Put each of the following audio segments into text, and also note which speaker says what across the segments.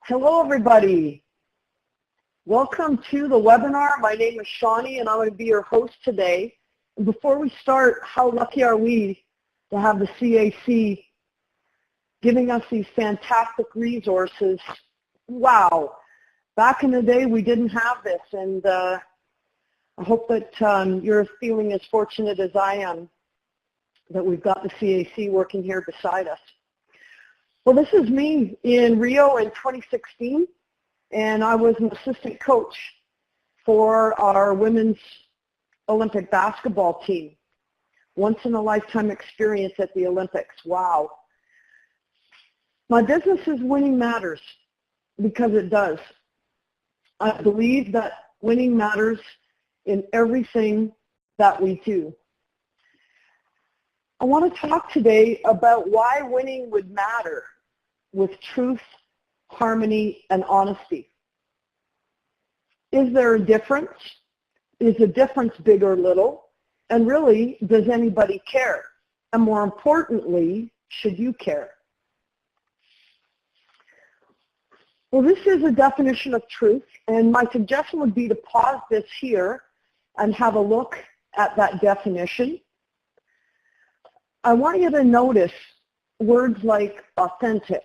Speaker 1: Hello, everybody. Welcome to the webinar. My name is Shawnee, and I'm going to be your host today. And before we start, how lucky are we to have the CAC giving us these fantastic resources? Wow. Back in the day, we didn't have this, and I hope that you're feeling as fortunate as I am that we've got the CAC working here beside us. Well, this is me in Rio in 2016, and I was an assistant coach for our women's Olympic basketball team. Once-in-a-lifetime experience at the Olympics. Wow. My business is winning matters because it does. I believe that winning matters in everything that we do. I want to talk today about why winning would matter with truth, harmony, and honesty. Is there a difference? Is the difference big or little? And really, does anybody care? And more importantly, should you care? Well, this is a definition of truth, and my suggestion would be to pause this here and have a look at that definition. I want you to notice words like authentic,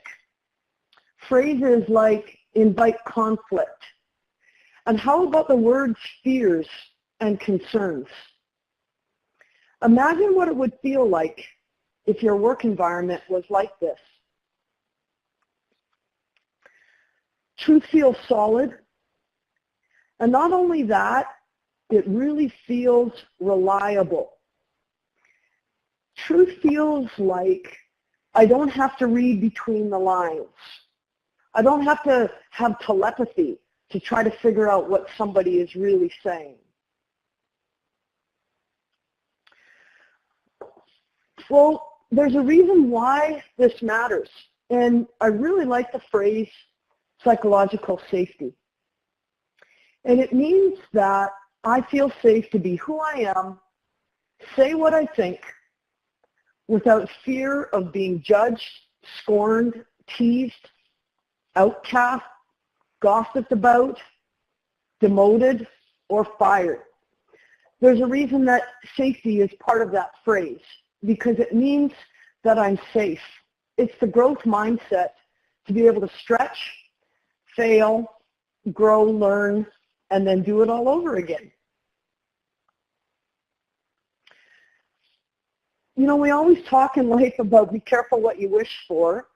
Speaker 1: phrases like invite conflict, and how about the words fears and concerns? Imagine what it would feel like if your work environment was like this. Truth feels solid, and not only that, it really feels reliable. Truth feels like I don't have to read between the lines. I don't have to have telepathy to try to figure out what somebody is really saying. Well, there's a reason why this matters, and I really like the phrase psychological safety. And it means that I feel safe to be who I am, say what I think, without fear of being judged, scorned, teased, outcast, gossiped about, demoted, or fired. There's a reason that safety is part of that phrase, because it means that I'm safe. It's the growth mindset to be able to stretch, fail, grow, learn, and then do it all over again. You know, we always talk in life about be careful what you wish for,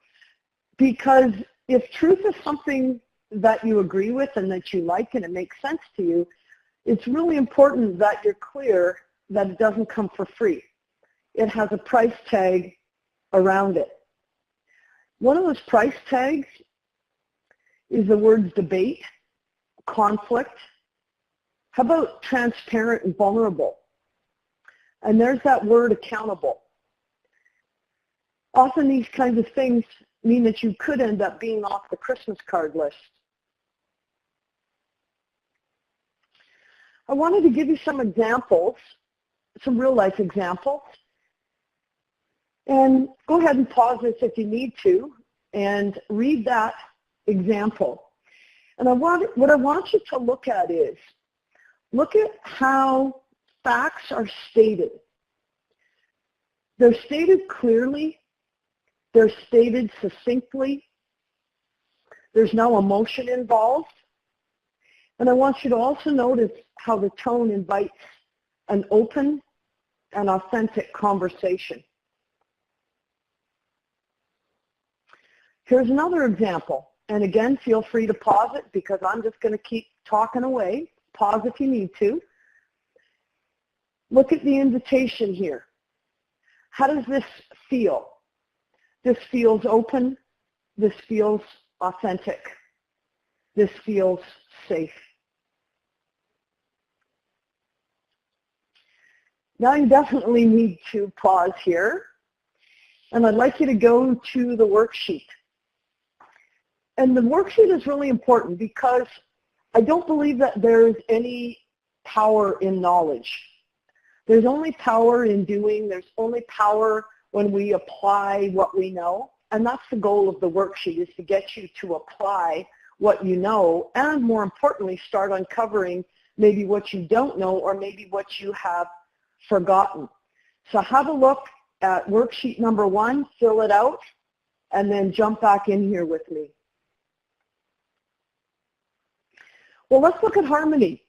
Speaker 1: because if truth is something that you agree with and that you like and it makes sense to you, it's really important that you're clear that it doesn't come for free. It has a price tag around it. One of those price tags is the words debate, conflict. How about transparent and vulnerable? And there's that word accountable. Often these kinds of things mean that you could end up being off the Christmas card list. I wanted to give you some examples, some real life examples. And go ahead and pause this if you need to and read that example. And what I want you to look at is, look at how facts are stated. They're stated clearly. They're stated succinctly. There's no emotion involved. And I want you to also notice how the tone invites an open and authentic conversation. Here's another example. And again, feel free to pause it because I'm just going to keep talking away. Pause if you need to. Look at the invitation here. How does this feel? This feels open. This feels authentic. This feels safe. Now you definitely need to pause here. And I'd like you to go to the worksheet. And the worksheet is really important because I don't believe that there's any power in knowledge. There's only power in doing. There's only power when we apply what we know. And that's the goal of the worksheet, is to get you to apply what you know, and more importantly, start uncovering maybe what you don't know or maybe what you have forgotten. So have a look at worksheet number 1, fill it out, and then jump back in here with me. Well, let's look at harmony.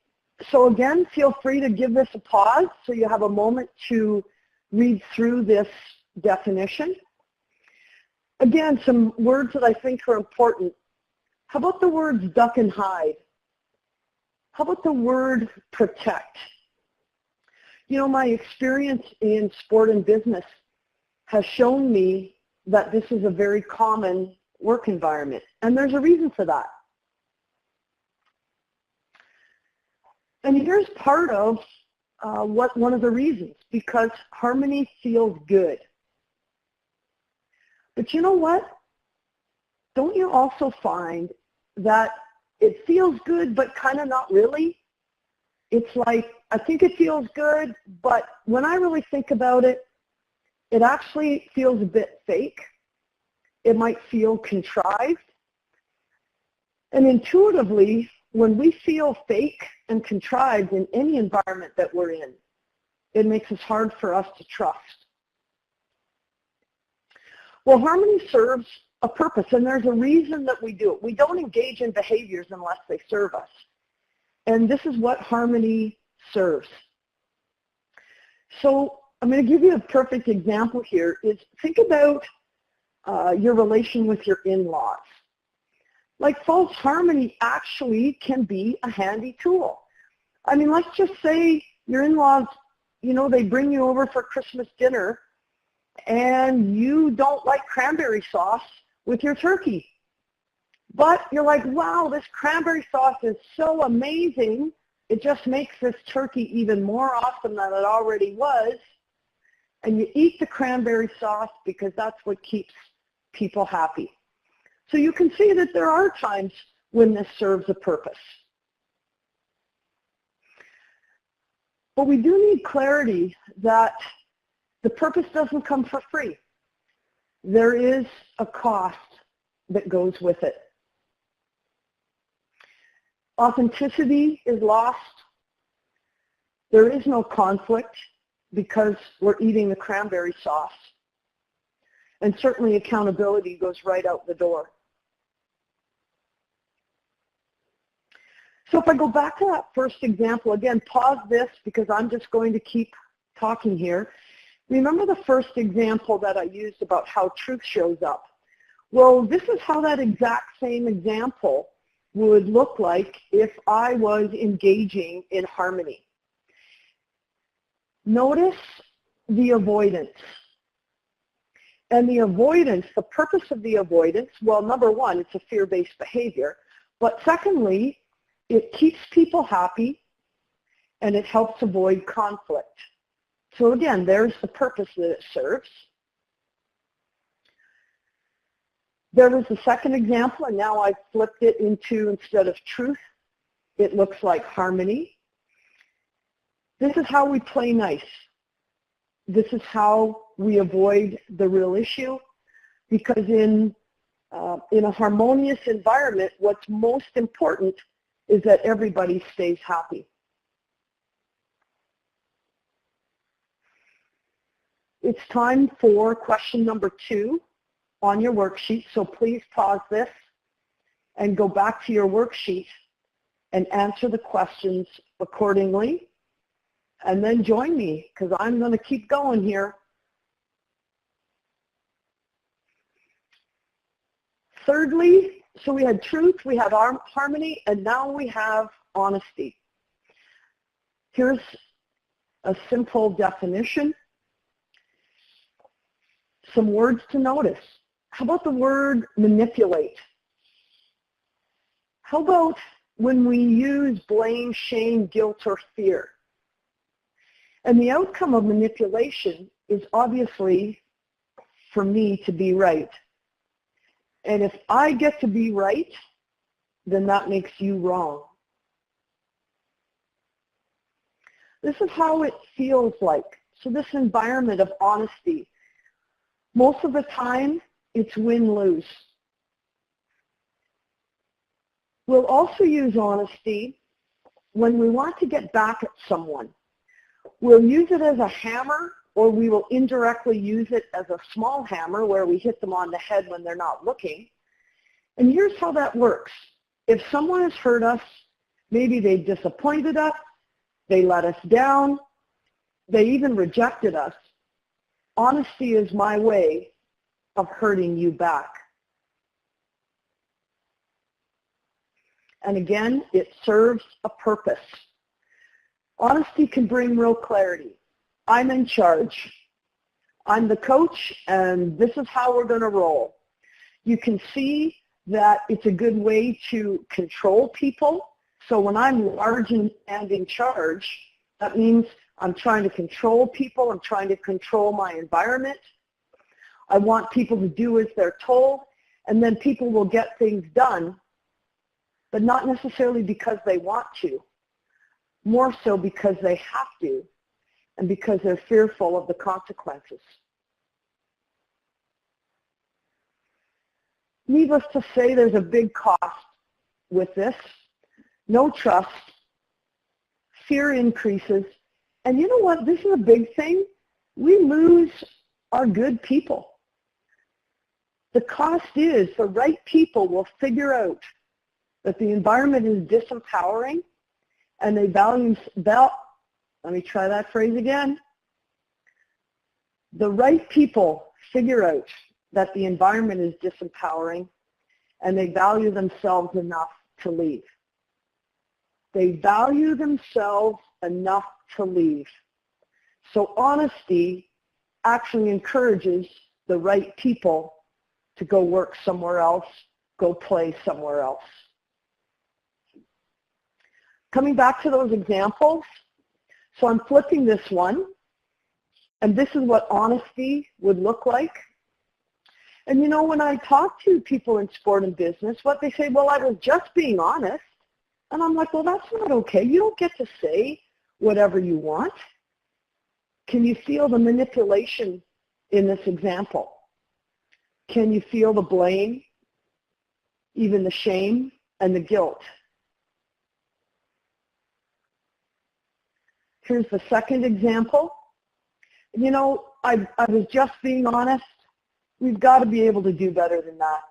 Speaker 1: So again, feel free to give this a pause so you have a moment to read through this definition. Again, some words that I think are important. How about the words duck and hide? How about the word protect? You know, my experience in sport and business has shown me that this is a very common work environment, and there's a reason for that. And here's part of one of the reasons, because harmony feels good. But you know what? Don't you also find that it feels good, but kind of not really? It's like, I think it feels good, but when I really think about it, it actually feels a bit fake. It might feel contrived. And intuitively, when we feel fake and contrived in any environment that we're in, it makes it hard for us to trust. Well, harmony serves a purpose, and there's a reason that we do it. We don't engage in behaviors unless they serve us. And this is what harmony serves. So I'm going to give you a perfect example here. Is think about your relation with your in-laws. Like, false harmony actually can be a handy tool. I mean, let's just say your in-laws, you know, they bring you over for Christmas dinner and you don't like cranberry sauce with your turkey. But you're like, wow, this cranberry sauce is so amazing. It just makes this turkey even more awesome than it already was. And you eat the cranberry sauce because that's what keeps people happy. So you can see that there are times when this serves a purpose. But we do need clarity that the purpose doesn't come for free. There is a cost that goes with it. Authenticity is lost. There is no conflict because we're eating the cranberry sauce. And certainly accountability goes right out the door. So if I go back to that first example, again, pause this because I'm just going to keep talking here. Remember the first example that I used about how truth shows up? Well, this is how that exact same example would look like if I was engaging in harmony. Notice the avoidance. And the avoidance, the purpose of the avoidance, well, number one, it's a fear-based behavior. But secondly, it keeps people happy and it helps avoid conflict. So again, there's the purpose that it serves. There was the second example, and now I've flipped it into, instead of truth, it looks like harmony. This is how we play nice. This is how we avoid the real issue, because in a harmonious environment, what's most important is that everybody stays happy. It's time for question number 2 on your worksheet, so please pause this and go back to your worksheet and answer the questions accordingly, and then join me because I'm going to keep going here. Thirdly, so we had truth, we had harmony, and now we have honesty. Here's a simple definition. Some words to notice. How about the word manipulate? How about when we use blame, shame, guilt, or fear? And the outcome of manipulation is obviously for me to be right. And if I get to be right, then that makes you wrong. This is how it feels like. So this environment of honesty, most of the time, it's win-lose. We'll also use honesty when we want to get back at someone. We'll use it as a hammer, or we will indirectly use it as a small hammer where we hit them on the head when they're not looking. And here's how that works. If someone has hurt us, maybe they disappointed us, they let us down, they even rejected us, honesty is my way of hurting you back. And again, it serves a purpose. Honesty can bring real clarity. I'm in charge. I'm the coach, and this is how we're going to roll. You can see that it's a good way to control people. So when I'm large and in charge, that means I'm trying to control people. I'm trying to control my environment. I want people to do as they're told, and then people will get things done, but not necessarily because they want to, more so because they have to, and because they're fearful of the consequences. Needless to say, there's a big cost with this. No trust, fear increases, and you know what? This is a big thing. We lose our good people. The cost is the right people will figure out that the environment is disempowering, and they value, let me try that phrase again. The right people figure out that the environment is disempowering, and they value themselves enough to leave. They value themselves enough to leave. So honesty actually encourages the right people to go work somewhere else, go play somewhere else. Coming back to those examples, so I'm flipping this one, and this is what honesty would look like. And you know, when I talk to people in sport and business, what they say, well, I was just being honest. And I'm like, well, that's not okay. You don't get to say whatever you want. Can you feel the manipulation in this example? Can you feel the blame, even the shame and the guilt? Here's the second example. You know, I was just being honest. We've got to be able to do better than that.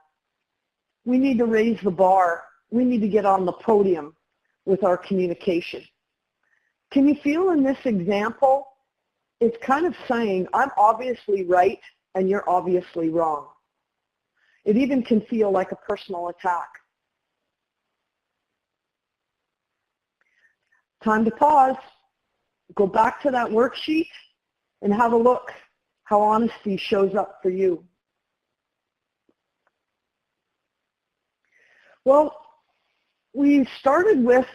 Speaker 1: We need to raise the bar. We need to get on the podium with our communication. Can you feel in this example, it's kind of saying, I'm obviously right and you're obviously wrong. It even can feel like a personal attack. Time to pause. Go back to that worksheet and have a look how honesty shows up for you. Well, we started with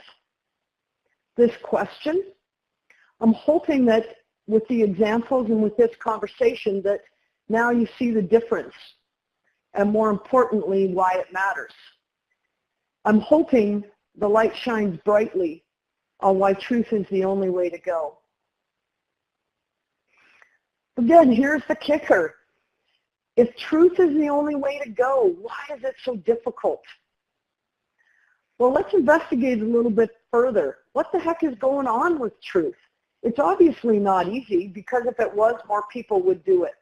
Speaker 1: this question. I'm hoping that with the examples and with this conversation that now you see the difference and more importantly why it matters. I'm hoping the light shines brightly on why truth is the only way to go. Again, here's the kicker. If truth is the only way to go, why is it so difficult? Well, let's investigate a little bit further. What the heck is going on with truth? It's obviously not easy, because if it was, more people would do it.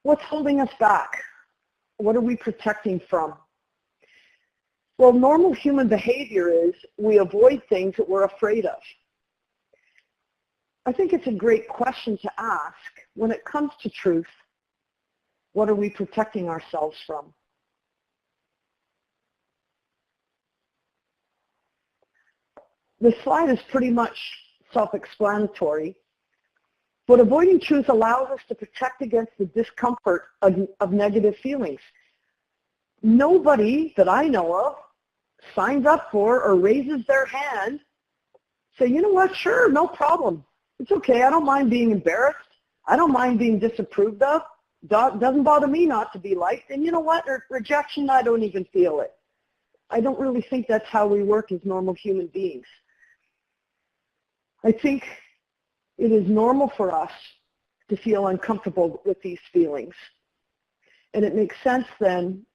Speaker 1: What's holding us back? What are we protecting from? Well, normal human behavior is we avoid things that we're afraid of. I think it's a great question to ask when it comes to truth. What are we protecting ourselves from? This slide is pretty much self-explanatory, but avoiding truth allows us to protect against the discomfort of negative feelings. Nobody that I know of signs up for or raises their hand, say, you know what, sure, no problem. It's okay, I don't mind being embarrassed. I don't mind being disapproved of. Doesn't bother me not to be liked. And you know what, rejection, I don't even feel it. I don't really think that's how we work as normal human beings. I think it is normal for us to feel uncomfortable with these feelings. And it makes sense then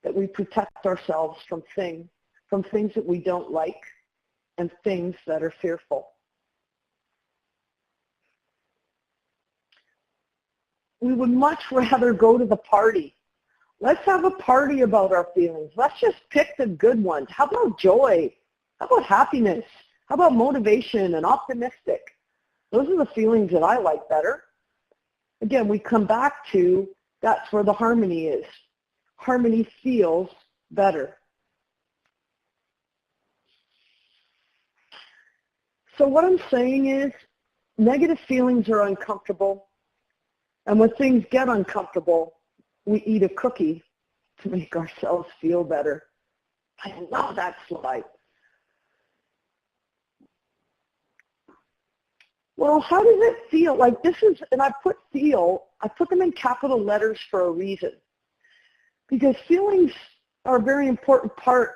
Speaker 1: that we protect ourselves from things that we don't like and things that are fearful. We would much rather go to the party. Let's have a party about our feelings. Let's just pick the good ones. How about joy? How about happiness? How about motivation and optimistic? Those are the feelings that I like better. Again, we come back to that's where the harmony is. Harmony feels better. So what I'm saying is negative feelings are uncomfortable. And when things get uncomfortable, we eat a cookie to make ourselves feel better. I love that slide. Well, how does it feel? Like this is, and I put them in capital letters for a reason. Because feelings are a very important part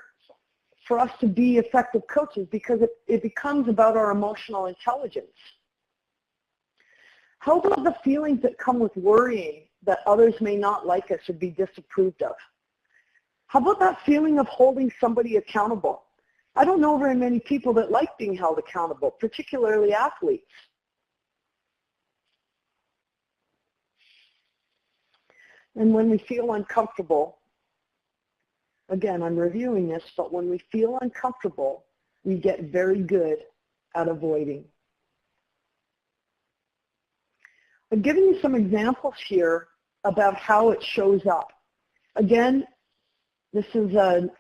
Speaker 1: for us to be effective coaches because it becomes about our emotional intelligence. How about the feelings that come with worrying that others may not like us or be disapproved of? How about that feeling of holding somebody accountable? I don't know very many people that like being held accountable, particularly athletes. And when we feel uncomfortable, again, I'm reviewing this, but when we feel uncomfortable, we get very good at avoiding. I'm giving you some examples here about how it shows up. Again, this is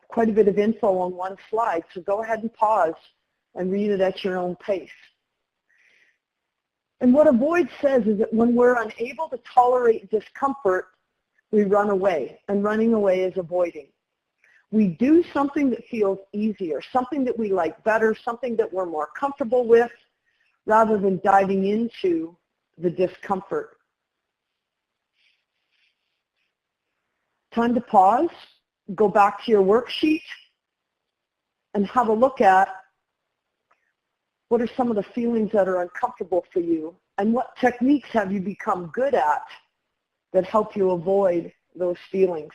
Speaker 1: quite a bit of info on one slide, so go ahead and pause and read it at your own pace. And what avoid says is that when we're unable to tolerate discomfort, we run away, and running away is avoiding. We do something that feels easier, something that we like better, something that we're more comfortable with, rather than diving into the discomfort. Time to pause, go back to your worksheet, and have a look at what are some of the feelings that are uncomfortable for you, and what techniques have you become good at that help you avoid those feelings.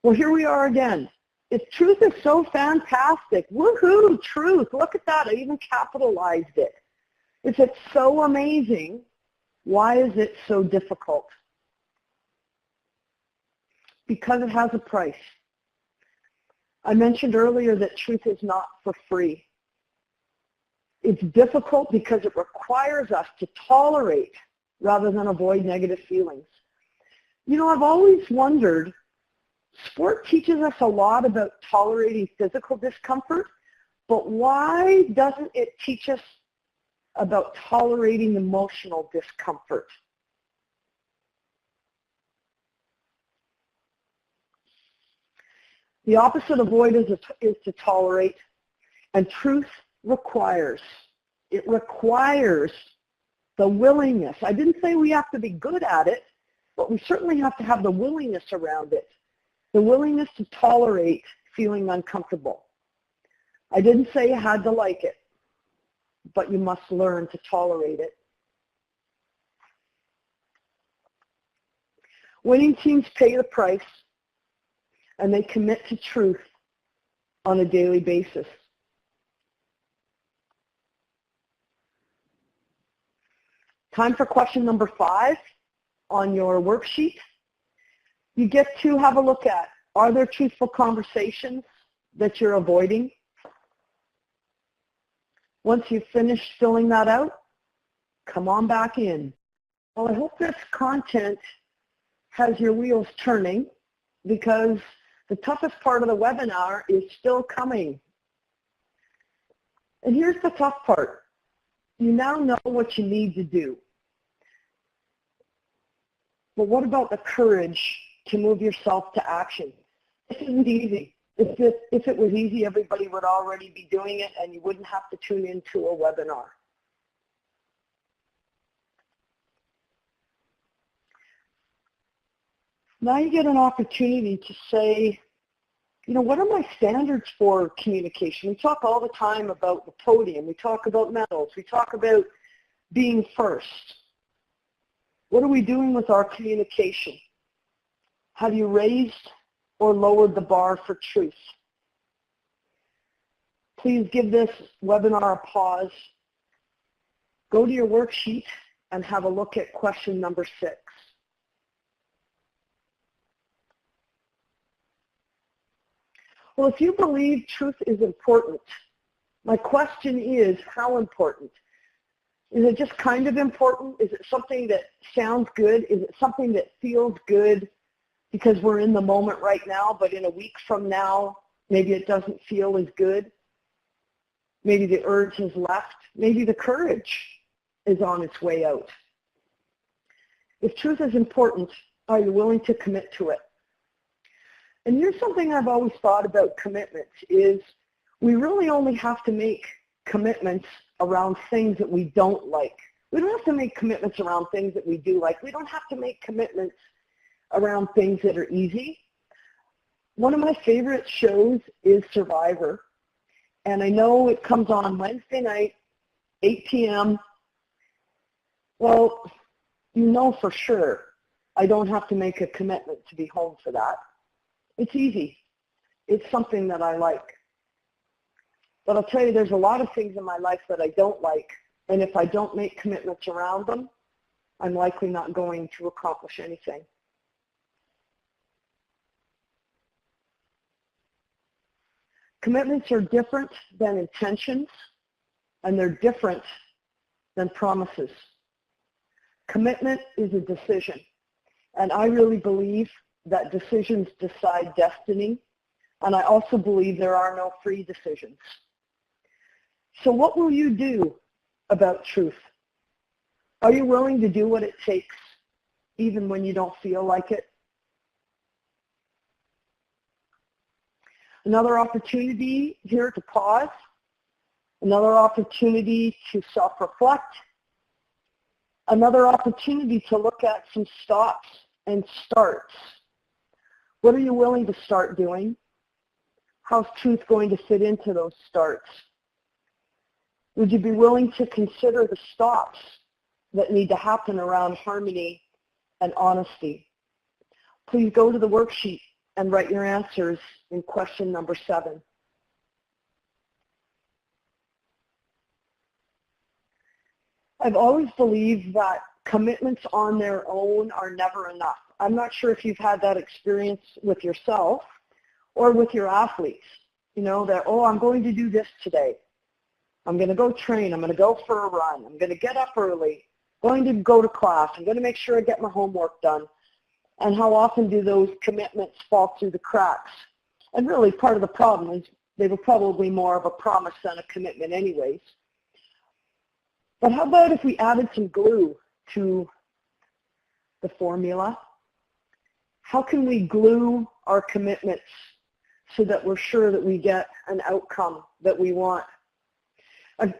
Speaker 1: Well, here we are again. If truth is so fantastic, woohoo, truth, look at that, I even capitalized it. If it's so amazing, why is it so difficult? Because it has a price. I mentioned earlier that truth is not for free. It's difficult because it requires us to tolerate rather than avoid negative feelings. You know, I've always wondered, sport teaches us a lot about tolerating physical discomfort, but why doesn't it teach us about tolerating emotional discomfort? The opposite of avoid is to tolerate, and truth requires. It requires the willingness. I didn't say we have to be good at it, but we certainly have to have the willingness around it. The willingness to tolerate feeling uncomfortable. I didn't say you had to like it, but you must learn to tolerate it. Winning teams pay the price, and they commit to truth on a daily basis. Time for question number 5 on your worksheet. You get to have a look at, are there truthful conversations that you're avoiding? Once you've finished filling that out, come on back in. Well, I hope this content has your wheels turning, because the toughest part of the webinar is still coming. And here's the tough part. You now know what you need to do. But what about the courage to move yourself to action? This isn't easy. If it was easy, everybody would already be doing it, and you wouldn't have to tune into a webinar. Now you get an opportunity to say, you know, what are my standards for communication? We talk all the time about the podium. We talk about medals. We talk about being first. What are we doing with our communication? Have you raised or lowered the bar for truth? Please give this webinar a pause. Go to your worksheet and have a look at question number 6. Well, if you believe truth is important, my question is, how important? Is it just kind of important? Is it something that sounds good? Is it something that feels good because we're in the moment right now, but in a week from now, maybe it doesn't feel as good? Maybe the urge has left. Maybe the courage is on its way out. If truth is important, are you willing to commit to it? And here's something I've always thought about commitments is we really only have to make commitments around things that we don't like. We don't have to make commitments around things that we do like. We don't have to make commitments around things that are easy. One of my favorite shows is Survivor. And I know it comes on Wednesday night, 8 p.m. Well, you know for sure I don't have to make a commitment to be home for that. It's easy. It's something that I like. But I'll tell you, there's a lot of things in my life that I don't like, and if I don't make commitments around them, I'm likely not going to accomplish anything. Commitments are different than intentions, and they're different than promises. Commitment is a decision, and I really believe that decisions decide destiny, and I also believe there are no free decisions. So what will you do about truth? Are you willing to do what it takes, even when you don't feel like it? Another opportunity here to pause, another opportunity to self-reflect, another opportunity to look at some stops and starts. What are you willing to start doing? How's truth going to fit into those starts? Would you be willing to consider the stops that need to happen around harmony and honesty? Please go to the worksheet and write your answers in question number 7. I've always believed that commitments on their own are never enough. I'm not sure if you've had that experience with yourself or with your athletes. You know, that, oh, I'm going to do this today. I'm going to go train. I'm going to go for a run. I'm going to get up early. I'm going to go to class. I'm going to make sure I get my homework done. And how often do those commitments fall through the cracks? And really part of the problem is they were probably more of a promise than a commitment anyways. But how about if we added some glue to the formula? How can we glue our commitments so that we're sure that we get an outcome that we want?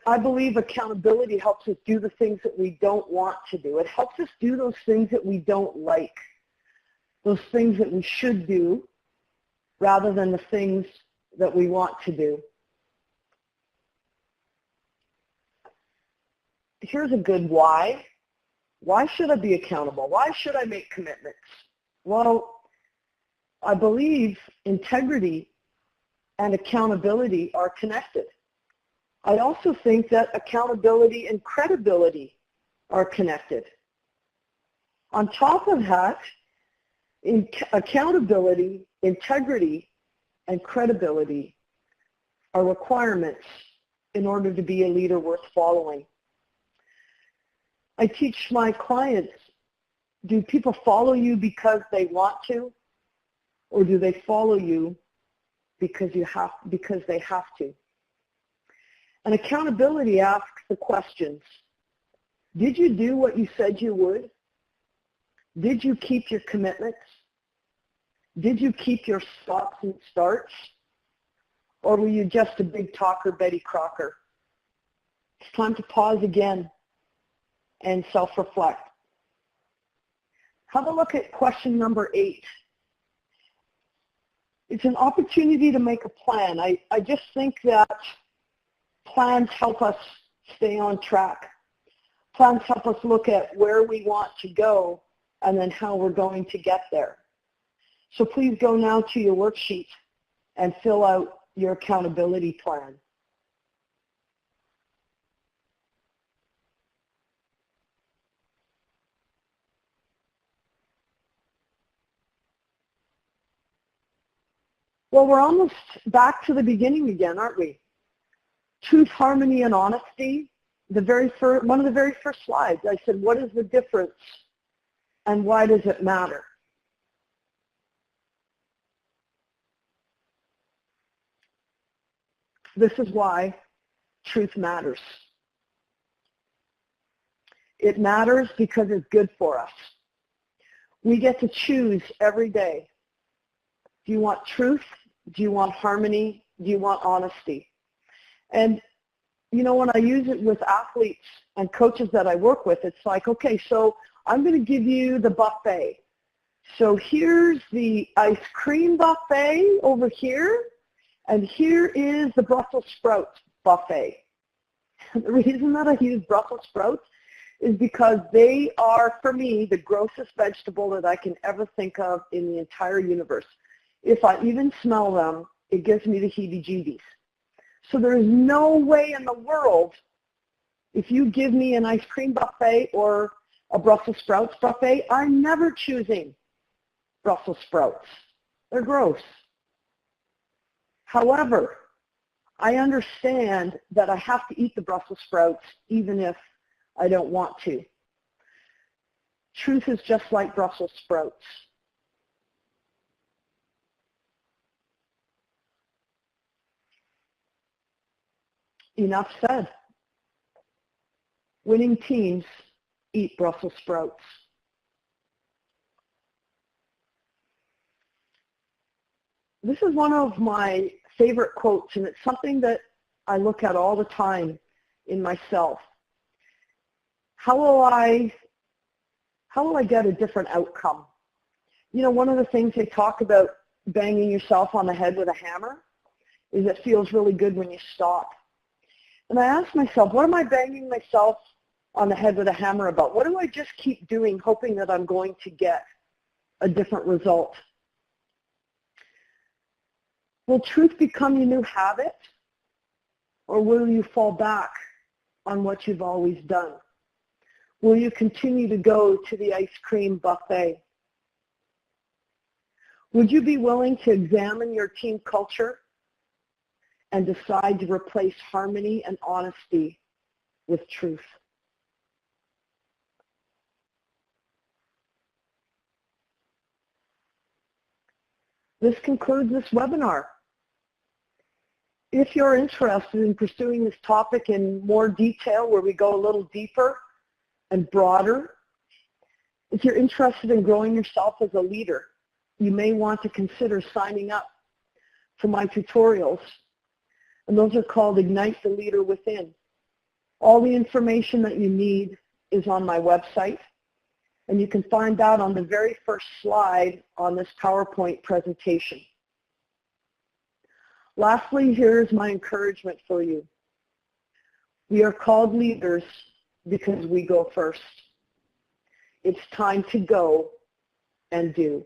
Speaker 1: I believe accountability helps us do the things that we don't want to do. It helps us do those things that we don't like, those things that we should do rather than the things that we want to do. Here's a good why. Why should I be accountable? Why should I make commitments? Well, I believe integrity and accountability are connected. I also think that accountability and credibility are connected. On top of that, accountability, integrity, and credibility are requirements in order to be a leader worth following. I teach my clients, do people follow you because they want to, or do they follow you because they have to? And accountability asks the questions. Did you do what you said you would? Did you keep your commitments? Did you keep your stops and starts? Or were you just a big talker, Betty Crocker? It's time to pause again and self-reflect. Have a look at question number 8. It's an opportunity to make a plan. I just think that plans help us stay on track. Plans help us look at where we want to go and then how we're going to get there. So please go now to your worksheet and fill out your accountability plan. Well, we're almost back to the beginning again, aren't we? Truth, harmony, and honesty. One of the very first slides, I said, what is the difference and why does it matter? This is why truth matters. It matters because it's good for us. We get to choose every day. Do you want truth? Do you want harmony? Do you want honesty? And you know, when I use it with athletes and coaches that I work with, it's like, okay, so I'm going to give you the buffet. So here's the ice cream buffet over here, and here is the Brussels sprouts buffet. The reason that I use Brussels sprouts is because they are, for me, the grossest vegetable that I can ever think of in the entire universe. If I even smell them, it gives me the heebie-jeebies. So there is no way in the world, if you give me an ice cream buffet or a Brussels sprouts buffet, I'm never choosing Brussels sprouts. They're gross. However, I understand that I have to eat the Brussels sprouts even if I don't want to. Truth is just like Brussels sprouts. Enough said. Winning teams eat Brussels sprouts. This is one of my favorite quotes, and it's something that I look at all the time in myself. How will I get a different outcome? You know, one of the things they talk about banging yourself on the head with a hammer is it feels really good when you stop. And I asked myself, what am I banging myself on the head with a hammer about? What do I just keep doing hoping that I'm going to get a different result? Will truth become your new habit, or will you fall back on what you've always done? Will you continue to go to the ice cream buffet? Would you be willing to examine your team culture and decide to replace harmony and honesty with truth? This concludes this webinar. If you're interested in pursuing this topic in more detail, where we go a little deeper and broader, if you're interested in growing yourself as a leader, you may want to consider signing up for my tutorials. And those are called Ignite the Leader Within. All the information that you need is on my website, and you can find that on the very first slide on this PowerPoint presentation. Lastly, here's my encouragement for you. We are called leaders because we go first. It's time to go and do.